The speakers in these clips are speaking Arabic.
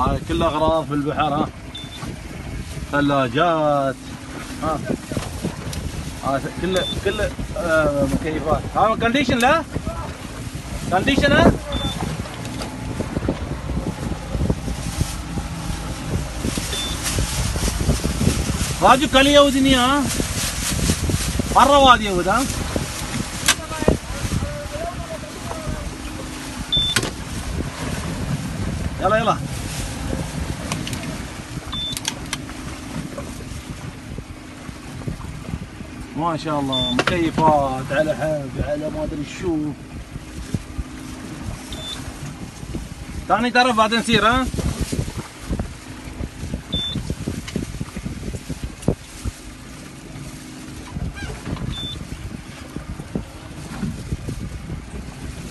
هاي كلها اغراض في البحر. ها ثلاجات، ها كله مكيفات. ها كونديشن، لا كونديشن. ها راجو كلي يودني. ها مرة وادي يود. ها يلا يلا. ما شاء الله مكيفات على حب على ما ادري شو. ثاني طرف بعد نسير. ها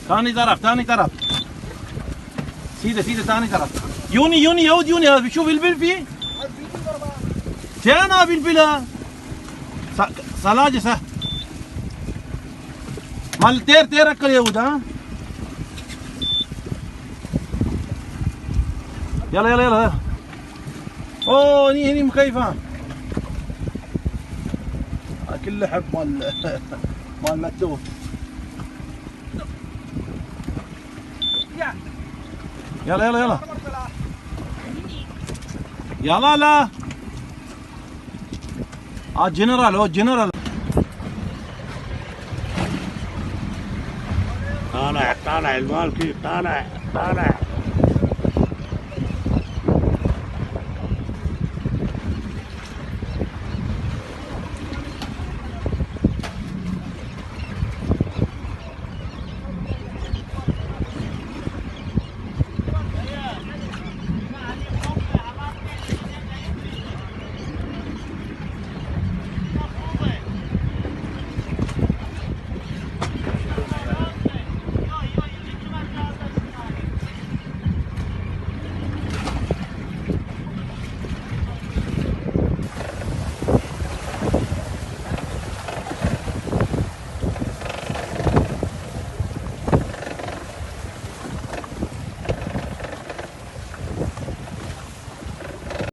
ثاني طرف، ثاني طرف، سيده سيده ثاني طرف. يوني يوني يود يوني. هذا شوف البل فيه كان بالبلا ثلاجه سه مال تير اكل يود. ها يلا يلا يلا. اوه هني مكيفه كله حب مال مكتوب. يلا يلا يلا يلا. لا جنرال، هو جنرال. طالع المال كيف طالع.